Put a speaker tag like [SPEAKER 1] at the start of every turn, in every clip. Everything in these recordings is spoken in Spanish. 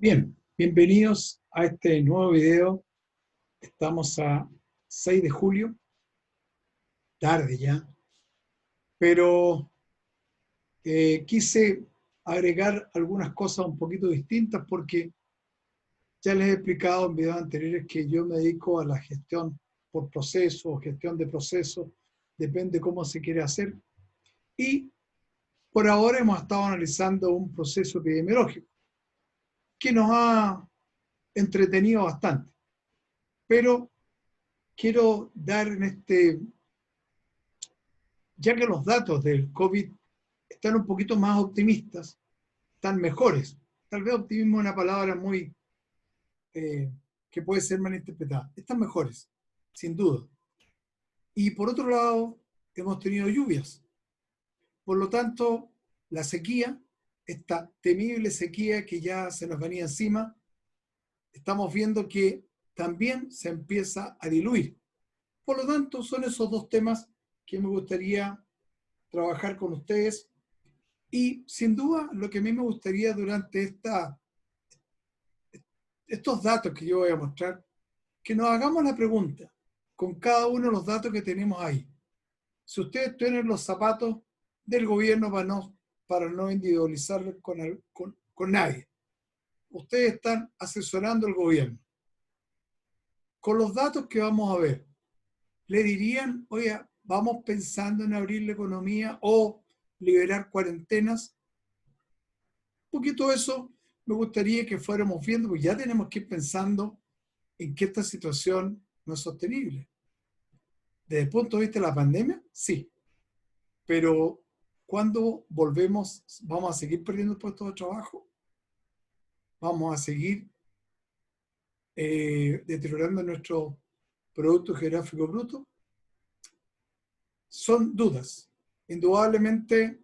[SPEAKER 1] Bien, bienvenidos a este nuevo video. Estamos a 6 de julio, tarde ya, pero quise agregar algunas cosas un poquito distintas porque ya les he explicado en videos anteriores que yo me dedico a la gestión por proceso o gestión de procesos, depende cómo se quiere hacer. Y por ahora hemos estado analizando un proceso epidemiológico que nos ha entretenido bastante, pero quiero dar ya que los datos del COVID están un poquito más optimistas, están mejores. Tal vez optimismo es una palabra muy eh, que puede ser malinterpretada. Están mejores, sin duda. Y por otro lado, hemos tenido lluvias. Por lo tanto, la sequía, esta temible sequía que ya se nos venía encima, estamos viendo que también se empieza a diluir. Por lo tanto, son esos dos temas que me gustaría trabajar con ustedes. Y sin duda, lo que a mí me gustaría durante estos datos que yo voy a mostrar, que nos hagamos la pregunta con cada uno de los datos que tenemos ahí. Si ustedes tienen los zapatos del gobierno para no individualizarlos con nadie, ustedes están asesorando al gobierno. Con los datos que vamos a ver, le dirían, oye, vamos pensando en abrir la economía o liberar cuarentenas. Un poquito eso me gustaría que fuéramos viendo, porque ya tenemos que ir pensando en que esta situación no es sostenible. Desde el punto de vista de la pandemia, sí, pero cuando volvemos, vamos a seguir perdiendo puestos de trabajo, vamos a seguir deteriorando nuestro Producto Geográfico Bruto. Son dudas. Indudablemente,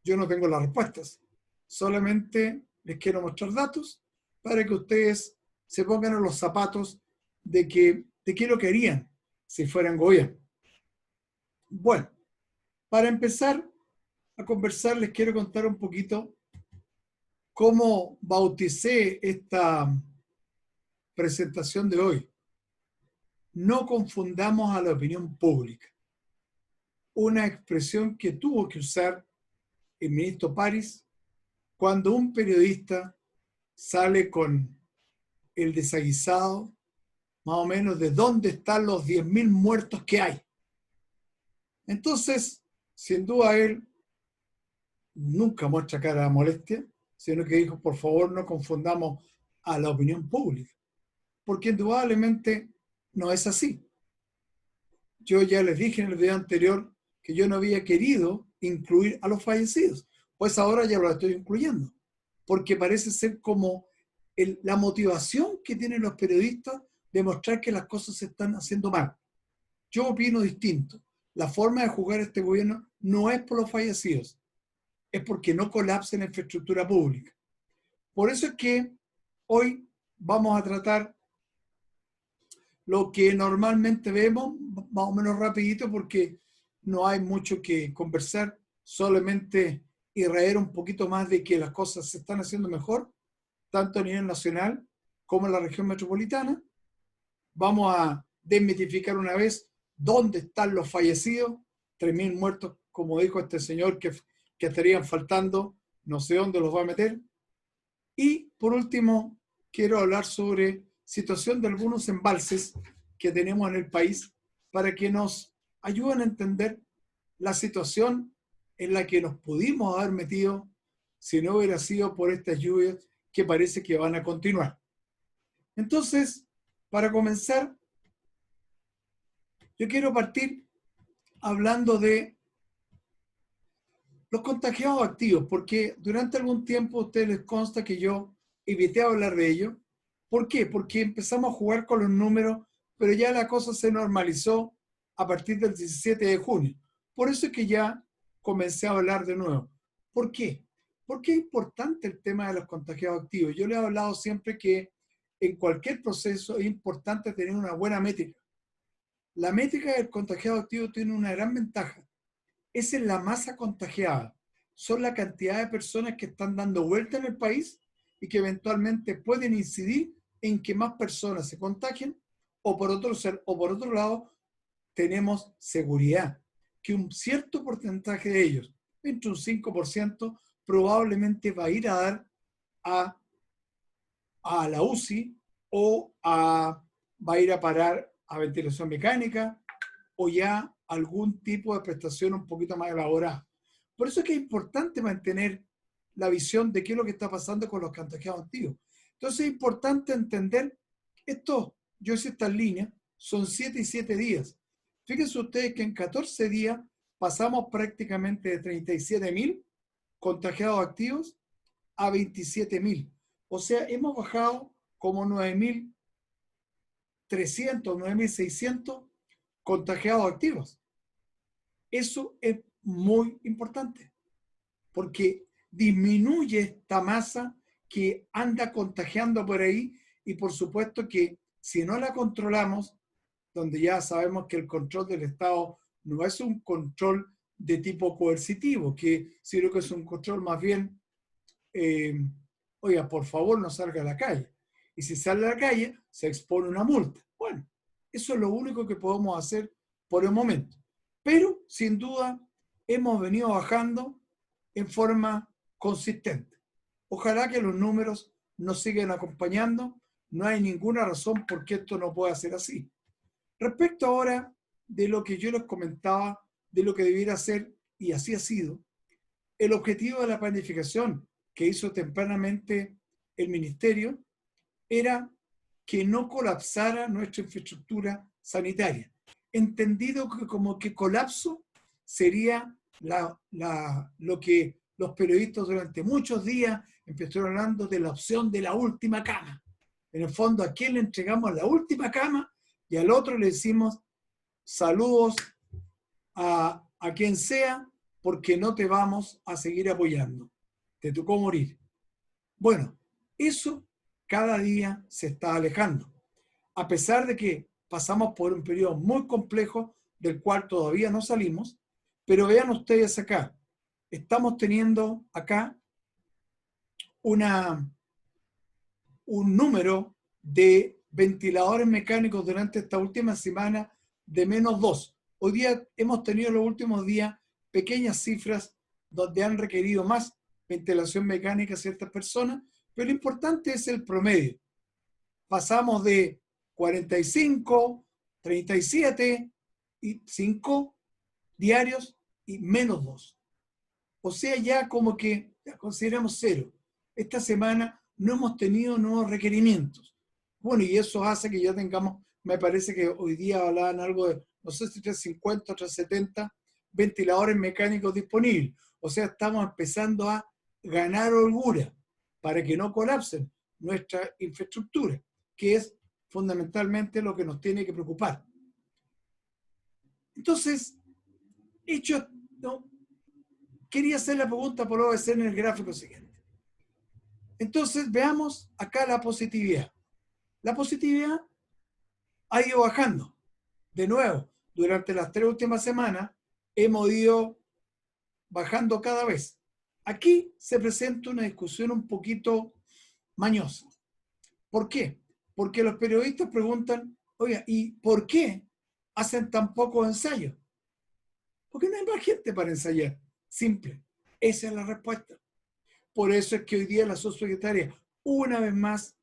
[SPEAKER 1] yo no tengo las respuestas. Solamente les quiero mostrar datos para que ustedes se pongan en los zapatos de qué lo querían si fueran gobierno. Bueno, para empezar a conversar, les quiero contar un poquito cómo bauticé esta presentación de hoy. No confundamos a la opinión pública. Una expresión que tuvo que usar el ministro París cuando un periodista sale con el desaguisado, más o menos, de dónde están los 10.000 muertos que hay. Entonces, sin duda, él nunca muestra cara de molestia, sino que dijo, por favor, no confundamos a la opinión pública, porque indudablemente no es así. Yo ya les dije en el video anterior que yo no había querido incluir a los fallecidos, pues ahora ya lo estoy incluyendo, porque parece ser como la motivación que tienen los periodistas de mostrar que las cosas se están haciendo mal. Yo opino distinto. La forma de jugar este gobierno no es por los fallecidos, es porque no colapse la infraestructura pública. Por eso es que hoy vamos a tratar lo que normalmente vemos, más o menos rapidito, porque no hay mucho que conversar, solamente irraer un poquito más de que las cosas se están haciendo mejor, tanto a nivel nacional como en la región metropolitana. Vamos a desmitificar una vez dónde están los fallecidos, 3.000 muertos, como dijo este señor, que estarían faltando, no sé dónde los va a meter. Y por último, quiero hablar sobre situación de algunos embalses que tenemos en el país para que nos ayuden a entender la situación en la que nos pudimos haber metido si no hubiera sido por estas lluvias que parece que van a continuar. Entonces, para comenzar, yo quiero partir hablando de los contagiados activos, porque durante algún tiempo a ustedes les consta que yo evité hablar de ello. ¿Por qué? Porque empezamos a jugar con los números, pero ya la cosa se normalizó a partir del 17 de junio. Por eso es que ya comencé a hablar de nuevo. ¿Por qué? Porque es importante el tema de los contagiados activos. Yo les he hablado siempre que en cualquier proceso es importante tener una buena métrica. La métrica del contagiado activo tiene una gran ventaja. Esa es la masa contagiada. Son la cantidad de personas que están dando vuelta en el país y que eventualmente pueden incidir en que más personas se contagien, o por otro lado, tenemos seguridad que un cierto porcentaje de ellos, entre un 5%, probablemente va a ir a dar a la UCI o va a ir a parar a ventilación mecánica o ya algún tipo de prestación un poquito más elaborada. Por eso es que es importante mantener la visión de qué es lo que está pasando con los contagiados activos. Entonces es importante entender esto. Yo hice estas líneas, son 7 y 7 días. Fíjense ustedes que en 14 días pasamos prácticamente de 37.000 contagiados activos a 27.000. O sea, hemos bajado como 9.300, 9.600 contagiados activos. Eso es muy importante, porque disminuye esta masa que anda contagiando por ahí y por supuesto que si no la controlamos, donde ya sabemos que el control del Estado no es un control de tipo coercitivo, sino que es un control más bien, oiga, por favor no salga a la calle. Y si sale a la calle, se expone una multa. Bueno, eso es lo único que podemos hacer por el momento. Pero, sin duda, hemos venido bajando en forma consistente. Ojalá que los números nos sigan acompañando. No hay ninguna razón por qué esto no pueda ser así. Respecto ahora de lo que yo les comentaba, de lo que debiera ser, y así ha sido, el objetivo de la planificación que hizo tempranamente el ministerio era que no colapsara nuestra infraestructura sanitaria, entendido que como que colapso sería lo que los periodistas durante muchos días empezaron hablando de la opción de la última cama. En el fondo, ¿a quién le entregamos la última cama? Y al otro le decimos saludos a quien sea, porque no te vamos a seguir apoyando. Te tocó morir. Bueno, eso cada día se está alejando, a pesar de que pasamos por un periodo muy complejo del cual todavía no salimos, pero vean ustedes acá, estamos teniendo acá un número de ventiladores mecánicos durante esta última semana de -2. Hoy día hemos tenido los últimos días pequeñas cifras donde han requerido más ventilación mecánica a ciertas personas, pero lo importante es el promedio. Pasamos de 45, 37 y 5 diarios y -2. O sea, ya como que ya consideramos 0. Esta semana no hemos tenido nuevos requerimientos. Bueno, y eso hace que ya tengamos, me parece que hoy día hablaban algo de, no sé si 350 o 370 ventiladores mecánicos disponibles. O sea, estamos empezando a ganar holgura para que no colapsen nuestra infraestructura, que es fundamentalmente lo que nos tiene que preocupar. Entonces, hecho, ¿no? Quería hacer la pregunta por OBC en el gráfico siguiente. Entonces, veamos acá la positividad. La positividad ha ido bajando. De nuevo, durante las 3 últimas semanas hemos ido bajando cada vez. Aquí se presenta una discusión un poquito mañosa. ¿Por qué? Porque los periodistas preguntan, oiga, ¿y por qué hacen tan pocos ensayos? Porque no hay más gente para ensayar. Simple. Esa es la respuesta. Por eso es que hoy día la subsecretaria, una vez más,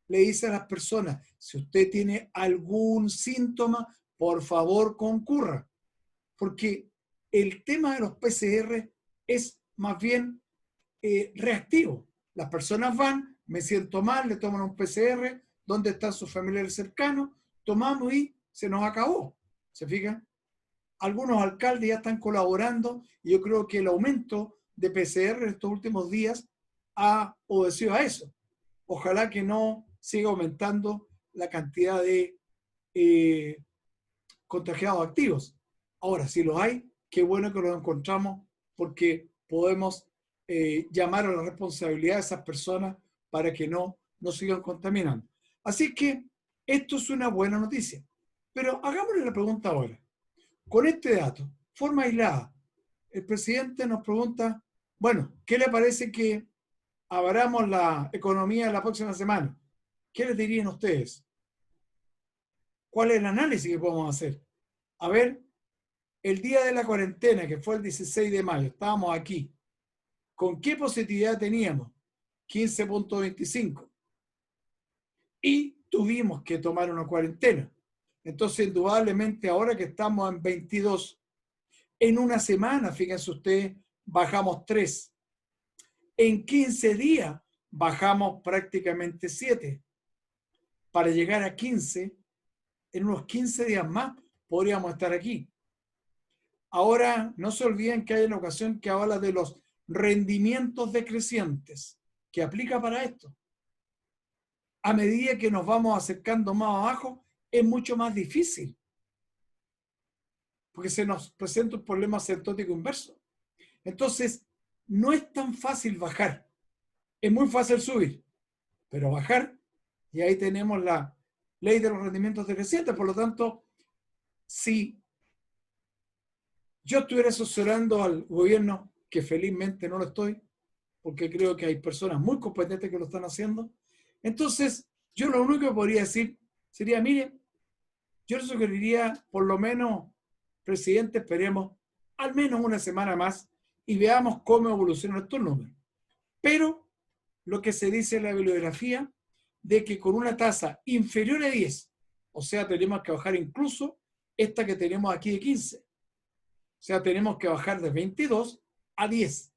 [SPEAKER 1] le dice a las personas, si usted tiene algún síntoma, por favor concurra. Porque el tema de los PCR es más bien reactivo. Las personas van, me siento mal, le toman un PCR, ¿dónde están sus familiares cercanos? Tomamos y se nos acabó. ¿Se fijan? Algunos alcaldes ya están colaborando y yo creo que el aumento de PCR en estos últimos días ha obedecido a eso. Ojalá que no siga aumentando la cantidad de contagiados activos. Ahora, si los hay, qué bueno que los encontramos porque podemos llamar a la responsabilidad de esas personas para que no sigan contaminando. Así que esto es una buena noticia. Pero hagámosle la pregunta ahora. Con este dato, forma aislada, el presidente nos pregunta, bueno, ¿qué le parece que abramos la economía la próxima semana. ¿Qué les dirían ustedes? ¿Cuál es el análisis que podemos hacer? A ver, el día de la cuarentena, que fue el 16 de mayo, estábamos aquí. ¿Con qué positividad teníamos? 15.25. Y tuvimos que tomar una cuarentena. Entonces, indudablemente, ahora que estamos en 22, en una semana, fíjense ustedes, bajamos 3. En 15 días bajamos prácticamente 7. Para llegar a 15, en unos 15 días más podríamos estar aquí. Ahora, no se olviden que hay una ocasión que habla de los rendimientos decrecientes, que aplica para esto. A medida que nos vamos acercando más abajo, es mucho más difícil, porque se nos presenta un problema asintótico inverso. Entonces, no es tan fácil bajar. Es muy fácil subir, pero bajar, y ahí tenemos la ley de los rendimientos decrecientes. Por lo tanto, si yo estuviera asesorando al gobierno, que felizmente no lo estoy, porque creo que hay personas muy competentes que lo están haciendo, entonces yo lo único que podría decir sería, mire, yo le sugeriría, por lo menos, presidente, esperemos al menos una semana más y veamos cómo evolucionan estos números. Pero lo que se dice en la bibliografía, de que con una tasa inferior a 10, o sea, tenemos que bajar incluso esta que tenemos aquí de 15. O sea, tenemos que bajar de 22 a 10.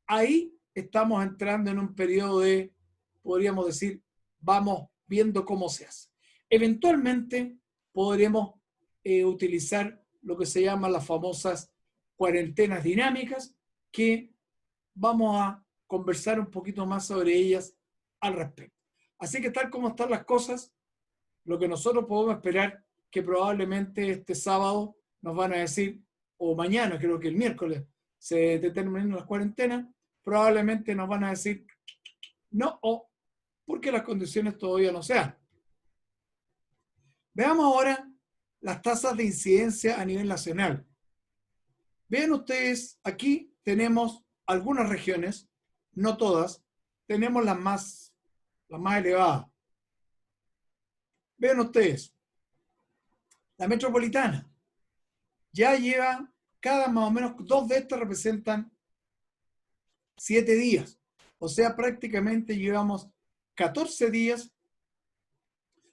[SPEAKER 1] Ahí estamos entrando en un periodo de, podríamos decir, vamos viendo cómo se hace. Eventualmente podremos utilizar lo que se llaman las famosas cuarentenas dinámicas, que vamos a conversar un poquito más sobre ellas al respecto. Así que tal como están las cosas, lo que nosotros podemos esperar, que probablemente este sábado nos van a decir, o mañana, creo que el miércoles, se determinan las cuarentenas, probablemente nos van a decir no, o porque las condiciones todavía no se dan. Veamos ahora las tasas de incidencia a nivel nacional. Vean ustedes, aquí tenemos algunas regiones, no todas, tenemos las más elevadas. Vean ustedes, la metropolitana ya lleva, cada más o menos 2 de estas representan 7 días. O sea, prácticamente llevamos 14 días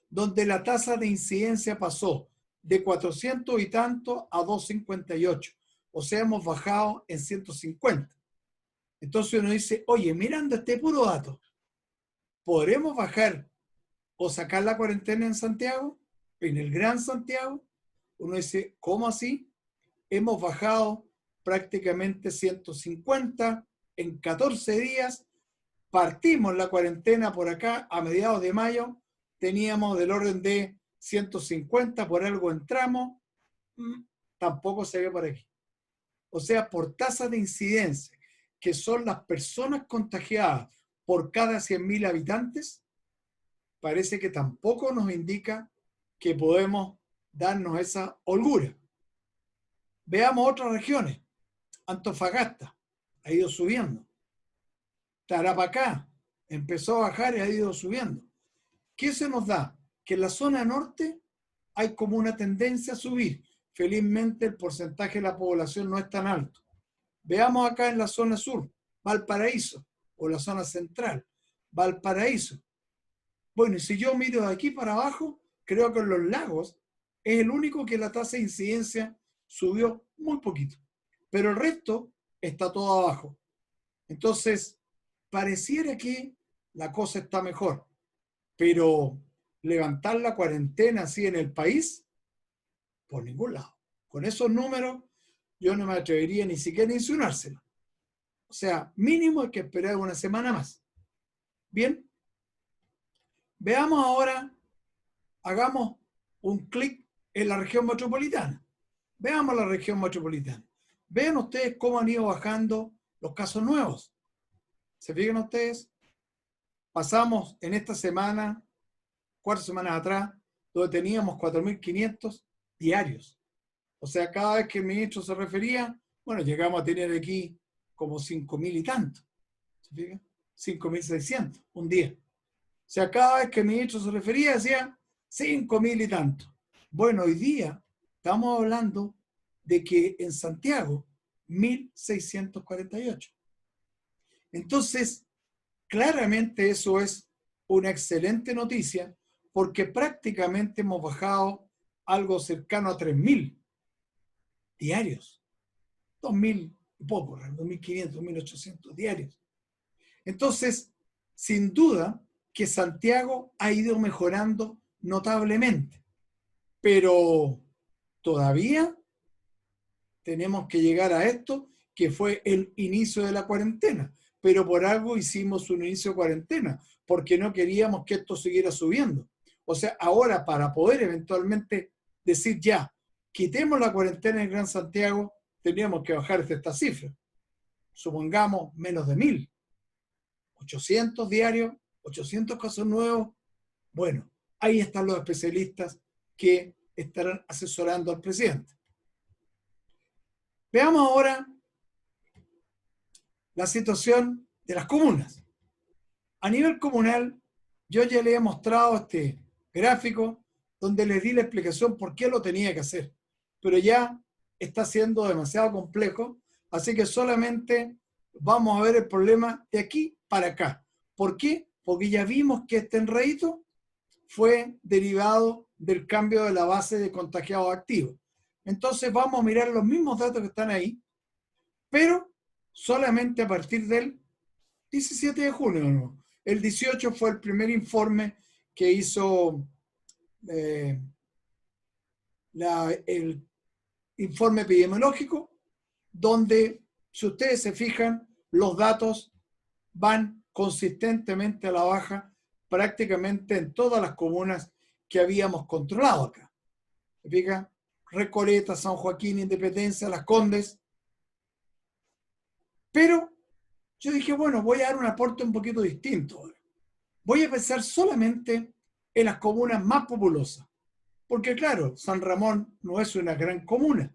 [SPEAKER 1] donde la tasa de incidencia pasó de 400 y tanto a 258. O sea, hemos bajado en 150. Entonces uno dice, oye, mirando este puro dato, ¿podremos bajar o sacar la cuarentena en Santiago? En el Gran Santiago. Uno dice, ¿cómo así? Hemos bajado prácticamente 150 en 14 días. Partimos la cuarentena por acá a mediados de mayo, teníamos del orden de 150, por algo entramos, tampoco se ve por aquí. O sea, por tasa de incidencia, que son las personas contagiadas por cada 100.000 habitantes, parece que tampoco nos indica que podemos darnos esa holgura. Veamos otras regiones. Antofagasta ha ido subiendo. Tarapacá empezó a bajar y ha ido subiendo. ¿Qué se nos da? Que en la zona norte hay como una tendencia a subir. Felizmente el porcentaje de la población no es tan alto. Veamos acá en la zona sur, Valparaíso, o la zona central, Valparaíso. Bueno, y si yo miro de aquí para abajo, creo que en los lagos es el único que la tasa de incidencia subió muy poquito. Pero el resto está todo abajo. Entonces, pareciera que la cosa está mejor, pero levantar la cuarentena así en el país, por ningún lado. Con esos números, yo no me atrevería ni siquiera a insinuárselo. O sea, mínimo hay que esperar una semana más. Bien, veamos ahora, hagamos un clic en la región metropolitana. Veamos la región metropolitana. Vean ustedes cómo han ido bajando los casos nuevos. ¿Se fijan ustedes? Pasamos en esta semana, 4 semanas atrás, donde teníamos 4.500 diarios. O sea, cada vez que el ministro se refería, bueno, llegamos a tener aquí como 5.000 y tanto. ¿Se fijan? 5.600 un día. O sea, cada vez que el ministro se refería decía 5.000 y tanto. Bueno, hoy día estamos hablando de que en Santiago 1.648. Entonces, claramente eso es una excelente noticia porque prácticamente hemos bajado algo cercano a 3.000 diarios. 2.000 y poco, 2.500, 2.800 diarios. Entonces, sin duda que Santiago ha ido mejorando notablemente, pero todavía tenemos que llegar a esto, que fue el inicio de la cuarentena, pero por algo hicimos un inicio de cuarentena, porque no queríamos que esto siguiera subiendo. O sea, ahora para poder eventualmente decir ya, quitemos la cuarentena en Gran Santiago, tendríamos que bajar esta cifra. Supongamos menos de 1.000. 800 diarios, 800 casos nuevos. Bueno, ahí están los especialistas que estarán asesorando al presidente. Veamos ahora la situación de las comunas. A nivel comunal, yo ya le he mostrado este gráfico donde les di la explicación por qué lo tenía que hacer, pero ya está siendo demasiado complejo, así que solamente vamos a ver el problema de aquí para acá. ¿Por qué? Porque ya vimos que este enredito fue derivado del cambio de la base de contagiados activos. Entonces vamos a mirar los mismos datos que están ahí, pero solamente a partir del 17 de junio. ¿No? El 18 fue el primer informe que hizo el informe epidemiológico, donde, si ustedes se fijan, los datos van consistentemente a la baja prácticamente en todas las comunas que habíamos controlado acá. ¿Se fijan? Recoleta, San Joaquín, Independencia, Las Condes. Pero yo dije, bueno, voy a dar un aporte un poquito distinto. Voy a pensar solamente en las comunas más populosas. Porque claro, San Ramón no es una gran comuna.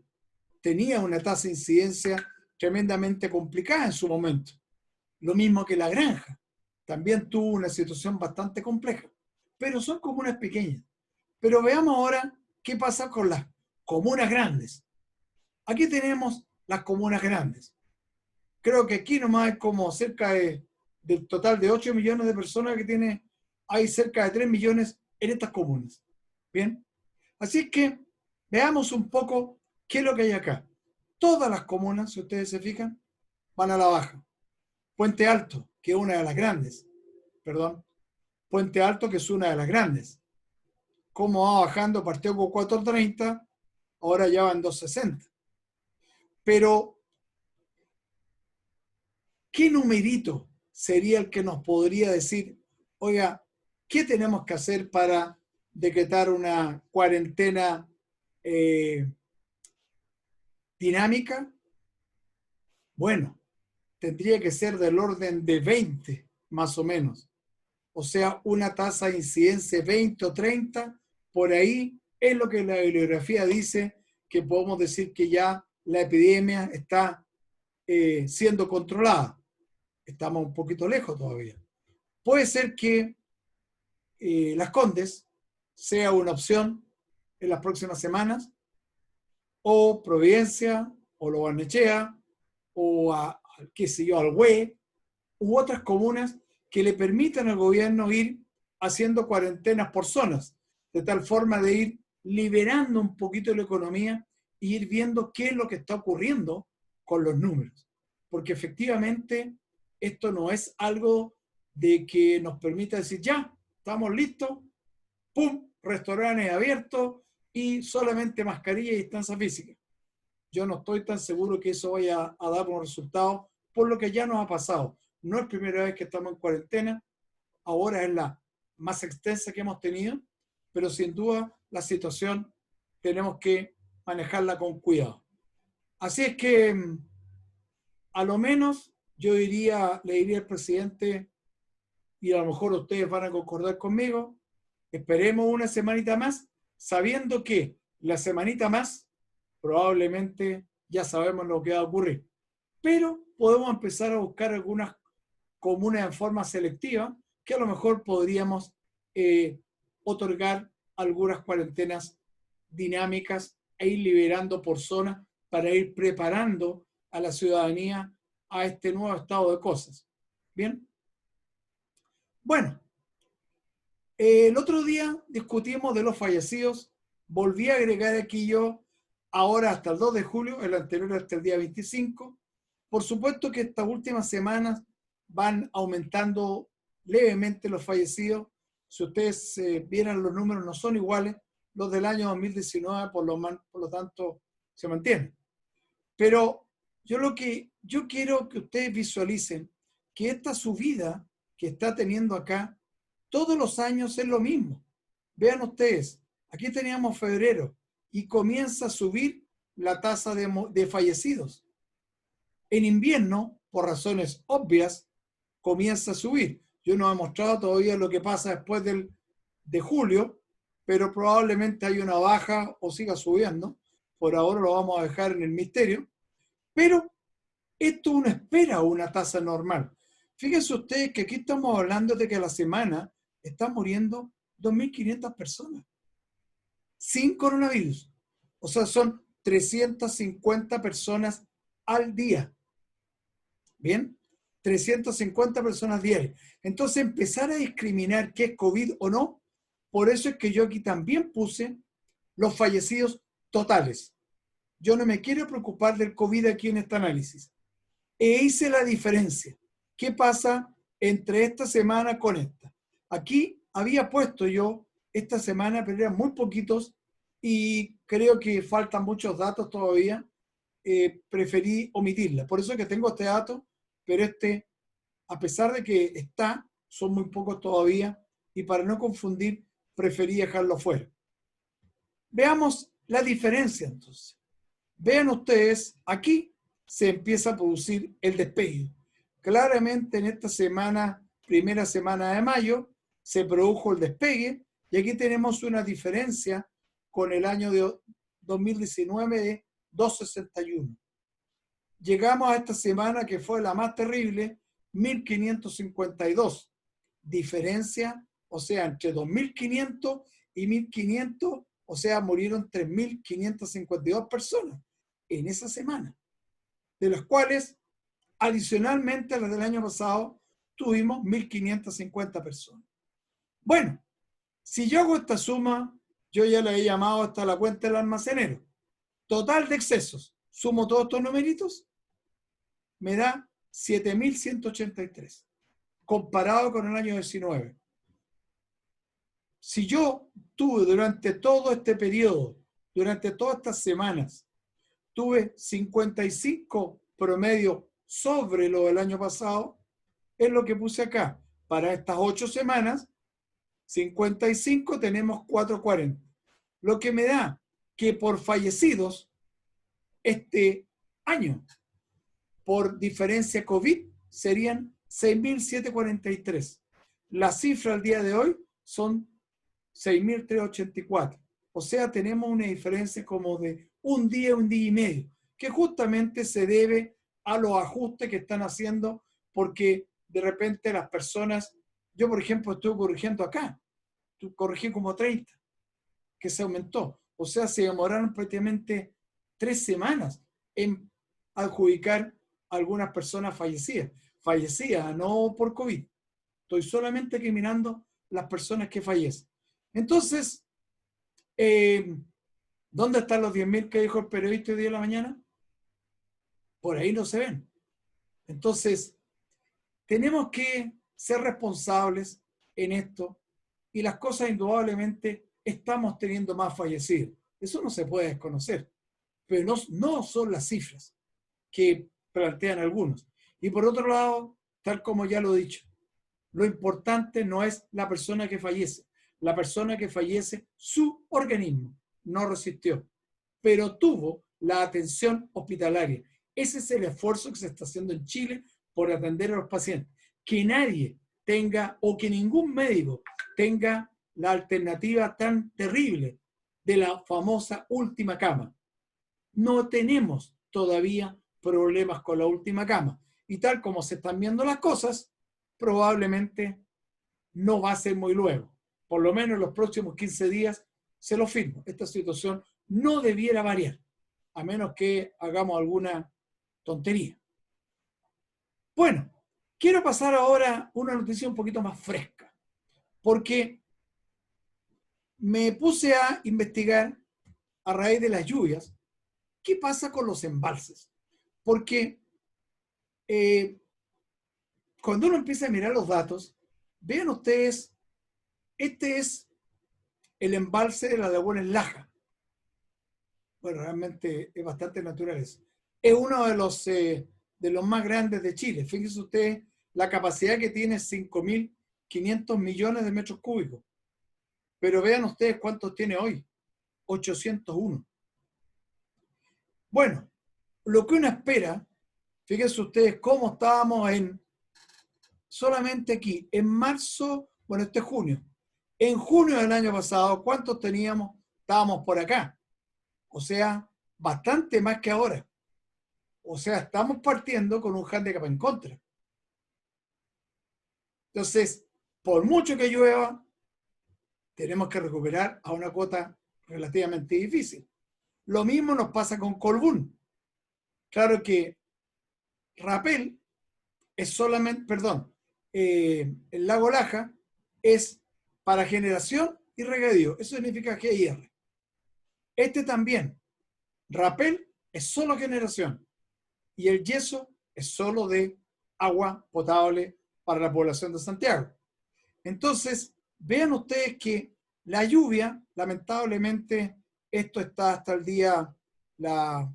[SPEAKER 1] Tenía una tasa de incidencia tremendamente complicada en su momento. Lo mismo que La Granja. También tuvo una situación bastante compleja. Pero son comunas pequeñas. Pero veamos ahora qué pasa con las comunas grandes. Aquí tenemos las comunas grandes. Creo que aquí nomás hay como cerca del total de 8 millones de personas que tiene, hay cerca de 3 millones en estas comunas. Bien. Así que veamos un poco qué es lo que hay acá. Todas las comunas, si ustedes se fijan, van a la baja. Puente Alto, que es una de las grandes, Puente Alto, que es una de las grandes. Cómo va bajando, partió con 4.30, ahora ya van 2.60. Pero, ¿qué numerito sería el que nos podría decir, oiga, qué tenemos que hacer para decretar una cuarentena dinámica? Bueno, tendría que ser del orden de 20, más o menos. O sea, una tasa de incidencia 20 o 30, por ahí es lo que la bibliografía dice, que podemos decir que ya la epidemia está siendo controlada. Estamos un poquito lejos todavía. Puede ser que Las Condes sea una opción en las próximas semanas, o Providencia, o Lo Barnechea, o qué sé yo, Alhué, u otras comunas que le permitan al gobierno ir haciendo cuarentenas por zonas, de tal forma de ir liberando un poquito la economía e ir viendo qué es lo que está ocurriendo con los números. Porque efectivamente esto no es algo de que nos permita decir, ya, estamos listos, ¡pum!, restaurantes abiertos y solamente mascarilla y distancia física. Yo no estoy tan seguro que eso vaya a dar un resultado por lo que ya nos ha pasado. No es primera vez que estamos en cuarentena, ahora es la más extensa que hemos tenido, pero sin duda la situación tenemos que manejarla con cuidado. Así es que, a lo menos, yo le diría al presidente, y a lo mejor ustedes van a concordar conmigo, esperemos una semanita más, sabiendo que la semanita más probablemente ya sabemos lo que va a ocurrir. Pero podemos empezar a buscar algunas comunas en forma selectiva, que a lo mejor podríamos otorgar algunas cuarentenas dinámicas e ir liberando por zona para ir preparando a la ciudadanía a este nuevo estado de cosas. Bien. Bueno, el otro día discutimos de los fallecidos. Volví a agregar aquí yo, ahora hasta el 2 de julio, el anterior hasta el día 25. Por supuesto que estas últimas semanas van aumentando levemente los fallecidos. Si ustedes vieran los números, no son iguales. Los del año 2019, por lo tanto, se mantienen. Pero yo quiero que ustedes visualicen que esta subida que está teniendo acá, todos los años es lo mismo. Vean ustedes, aquí teníamos febrero y comienza a subir la tasa de fallecidos. En invierno, por razones obvias, comienza a subir. Yo no he mostrado todavía lo que pasa después de julio, pero probablemente hay una baja o siga subiendo. Por ahora lo vamos a dejar en el misterio. Pero esto uno espera una tasa normal. Fíjense ustedes que aquí estamos hablando de que a la semana están muriendo 2.500 personas sin coronavirus. O sea, son 350 personas al día. ¿Bien? 350 personas diarias. Entonces, empezar a discriminar qué es COVID o no, por eso es que yo aquí también puse los fallecidos totales. Yo no me quiero preocupar del COVID aquí en este análisis. E hice la diferencia. ¿Qué pasa entre esta semana con esta? Aquí había puesto yo esta semana, pero eran muy poquitos y creo que faltan muchos datos todavía. Preferí omitirla. Por eso es que tengo este dato, pero este, a pesar de que son muy pocos todavía y para no confundir, preferí dejarlo fuera. Veamos la diferencia entonces. Vean ustedes, aquí se empieza a producir el despegue. Claramente en esta semana, primera semana de mayo, se produjo el despegue y aquí tenemos una diferencia con el año de 2019 de 261. Llegamos a esta semana que fue la más terrible, 1.552. Diferencia, o sea, entre 2.500 y 1.500, o sea, murieron 3.552 personas en esa semana, de las cuales, adicionalmente a las del año pasado, tuvimos 1.550 personas. Bueno, si yo hago esta suma, yo ya le he llamado hasta la cuenta del almacenero. Total de excesos, sumo todos estos numeritos, me da 7.183, comparado con el año 19. Si yo tuve durante todo este periodo, durante todas estas semanas, tuve 55 promedio sobre lo del año pasado, es lo que puse acá. Para estas 8 semanas, 55 tenemos 440. Lo que me da que por fallecidos este año, por diferencia COVID, serían 6.743. La cifra al día de hoy son 6.384. O sea, tenemos una diferencia como de un día y medio, que justamente se debe a los ajustes que están haciendo, porque de repente las personas, yo por ejemplo estuve corrigiendo acá, corregí como 30, que se aumentó. O sea, se demoraron prácticamente 3 semanas en adjudicar a algunas personas fallecidas. Fallecidas, no por COVID. Estoy solamente eliminando las personas que fallecen. Entonces, ¿dónde están los 10.000 que dijo el periodista hoy día de la mañana? Por ahí no se ven. Entonces, tenemos que ser responsables en esto y las cosas indudablemente estamos teniendo más fallecidos. Eso no se puede desconocer, pero no son las cifras que plantean algunos. Y por otro lado, tal como ya lo he dicho, lo importante no es la persona que fallece. La persona que fallece, su organismo no resistió, pero tuvo la atención hospitalaria. Ese es el esfuerzo que se está haciendo en Chile por atender a los pacientes. Que nadie tenga, o que ningún médico tenga la alternativa tan terrible de la famosa última cama. No tenemos todavía problemas con la última cama. Y tal como se están viendo las cosas, probablemente no va a ser muy luego. Por lo menos en los próximos 15 días se lo firmo. Esta situación no debiera variar, a menos que hagamos alguna tontería. Bueno, quiero pasar ahora a una noticia un poquito más fresca, porque me puse a investigar a raíz de las lluvias qué pasa con los embalses. Porque cuando uno empieza a mirar los datos, vean ustedes, este es el embalse de la laguna en Laja. Bueno, realmente es bastante natural eso. Es uno de los más grandes de Chile. Fíjense ustedes la capacidad que tiene, 5.500 millones de metros cúbicos. Pero vean ustedes cuántos tiene hoy, 801. Bueno, lo que uno espera, fíjense ustedes cómo estábamos solamente aquí, en marzo, bueno, este es junio. En junio del año pasado, ¿cuántos teníamos? Estábamos por acá. O sea, bastante más que ahora. O sea, estamos partiendo con un hándicap en contra. Entonces, por mucho que llueva, tenemos que recuperar a una cuota relativamente difícil. Lo mismo nos pasa con Colbún. Claro que Rapel es solamente, perdón, el lago Laja es para generación y regadío. Eso significa GIR. Este también, Rapel es solo generación y el yeso es solo de agua potable para la población de Santiago. Entonces, vean ustedes que la lluvia, lamentablemente, esto está hasta el día, la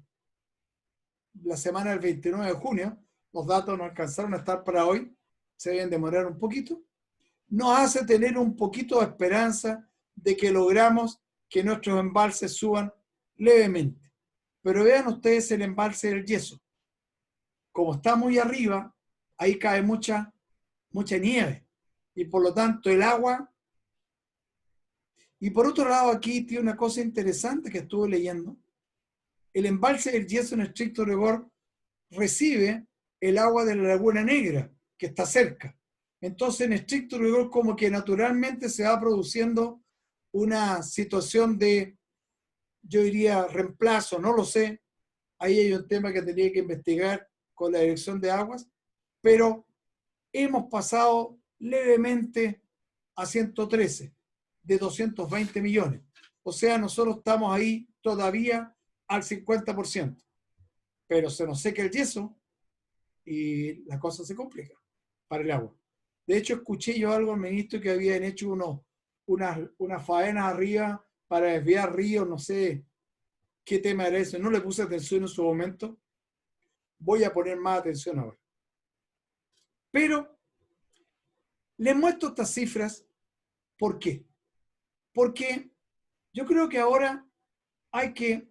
[SPEAKER 1] semana del 29 de junio, los datos no alcanzaron a estar para hoy, se deben demorar un poquito, nos hace tener un poquito de esperanza de que logramos que nuestros embalses suban levemente. Pero vean ustedes el embalse del yeso. Como está muy arriba, ahí cae mucha nieve. Y por lo tanto el agua. Y por otro lado, aquí tiene una cosa interesante que estuve leyendo. El embalse del yeso en estricto rigor recibe el agua de la Laguna Negra, que está cerca. Entonces, en estricto rigor, como que naturalmente se va produciendo una situación de, yo diría, reemplazo, no lo sé. Ahí hay un tema que tenía que investigar con la Dirección de Aguas, pero hemos pasado levemente a 113 de 220 millones. O sea, nosotros estamos ahí todavía al 50%, pero se nos seca el yeso y la cosa se complica para el agua. De hecho, escuché yo algo al ministro que habían hecho unas faenas arriba para desviar ríos, no sé qué tema era eso. No le puse atención en su momento. Voy a poner más atención ahora. Pero les muestro estas cifras. ¿Por qué? Porque yo creo que ahora hay que...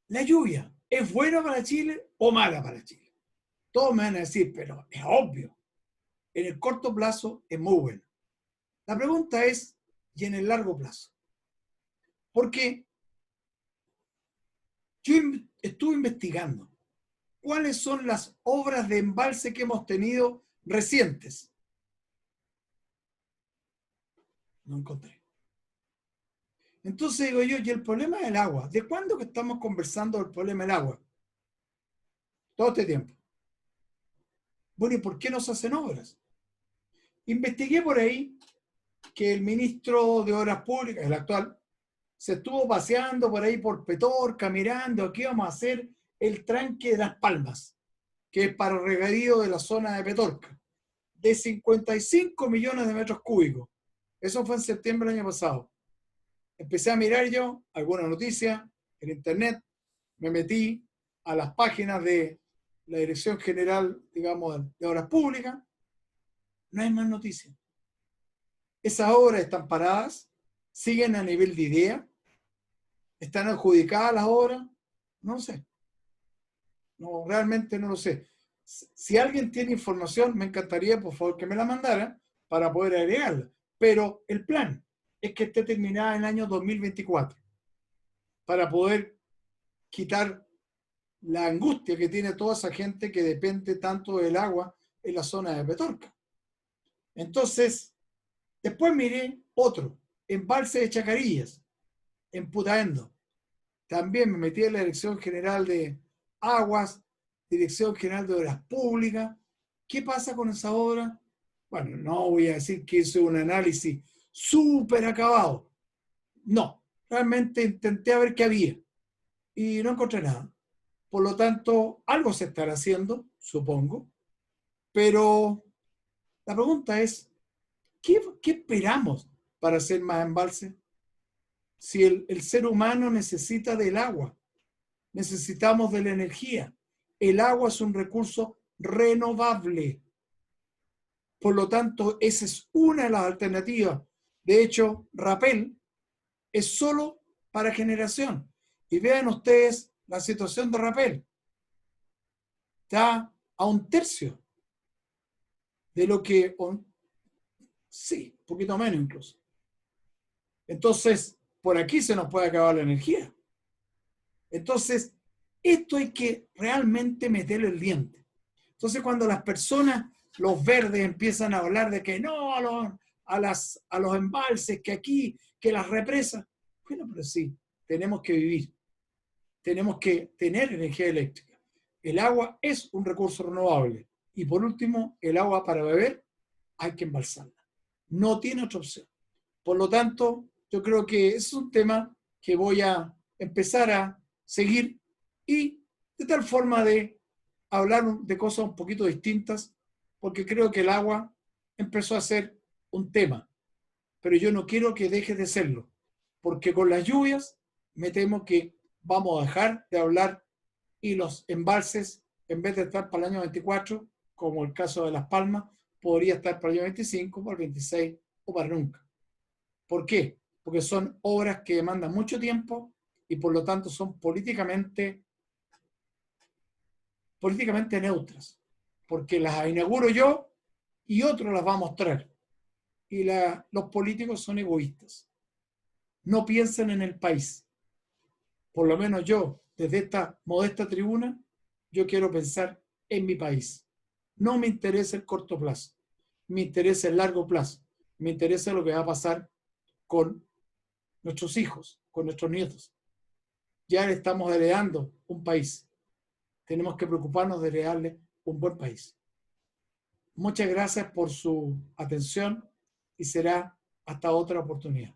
[SPEAKER 1] ¿La lluvia es buena para Chile o mala para Chile? Todos me van a decir, pero es obvio. En el corto plazo es muy buena. La pregunta es, ¿y en el largo plazo? Porque yo estuve investigando cuáles son las obras de embalse que hemos tenido recientes. No encontré. Entonces digo yo, ¿y el problema del agua? ¿De cuándo que estamos conversando del problema del agua? Todo este tiempo. Bueno, ¿y por qué no se hacen obras? Investigué por ahí que el ministro de Obras Públicas, el actual, se estuvo paseando por ahí por Petorca, mirando qué vamos a hacer el tranque de Las Palmas, que es para el regadío de la zona de Petorca, de 55 millones de metros cúbicos. Eso fue en septiembre del año pasado. Empecé a mirar yo alguna noticia en internet, me metí a las páginas de la Dirección General, digamos, de Obras Públicas, no hay más noticias. Esas obras están paradas, siguen a nivel de idea, están adjudicadas las obras, no sé. No, realmente no lo sé. Si alguien tiene información, me encantaría, por favor, que me la mandara para poder agregarla. Pero el plan es que esté terminada en el año 2024 para poder quitar la angustia que tiene toda esa gente que depende tanto del agua en la zona de Petorca. Entonces, después miré otro, embalse de Chacarillas, en Putaendo. También me metí en la Dirección General de Aguas, Dirección General de Obras Públicas. ¿Qué pasa con esa obra? Bueno, no voy a decir que hice un análisis súper acabado. No, realmente intenté a ver qué había y no encontré nada. Por lo tanto, algo se estará haciendo, supongo, pero la pregunta es, ¿qué esperamos para hacer más embalses? Si el ser humano necesita del agua, necesitamos de la energía. El agua es un recurso renovable. Por lo tanto, esa es una de las alternativas. De hecho, Rapel es solo para generación. Y vean ustedes la situación de Rapel. Está a un tercio de lo que, sí, un poquito menos incluso. Entonces, por aquí se nos puede acabar la energía. Entonces, esto hay que realmente meterle el diente. Entonces, cuando las personas, los verdes, empiezan a hablar de que no a los embalses, que aquí, que las represas, bueno, pero sí, tenemos que vivir, tenemos que tener energía eléctrica. El agua es un recurso renovable. Y por último, el agua para beber hay que embalsarla. No tiene otra opción. Por lo tanto, yo creo que es un tema que voy a empezar a seguir y de tal forma de hablar de cosas un poquito distintas, porque creo que el agua empezó a ser un tema, pero yo no quiero que deje de serlo, porque con las lluvias me temo que vamos a dejar de hablar y los embalses, en vez de estar para el año 24, como el caso de Las Palmas, podría estar para el año 25, para el 26 o para nunca. ¿Por qué? Porque son obras que demandan mucho tiempo y por lo tanto son políticamente neutras, porque las inauguro yo y otro las va a mostrar. Y los políticos son egoístas. No piensan en el país. Por lo menos yo, desde esta modesta tribuna, yo quiero pensar en mi país. No me interesa el corto plazo, me interesa el largo plazo, me interesa lo que va a pasar con nuestros hijos, con nuestros nietos. Ya estamos heredando un país. Tenemos que preocuparnos de heredarle un buen país. Muchas gracias por su atención y será hasta otra oportunidad.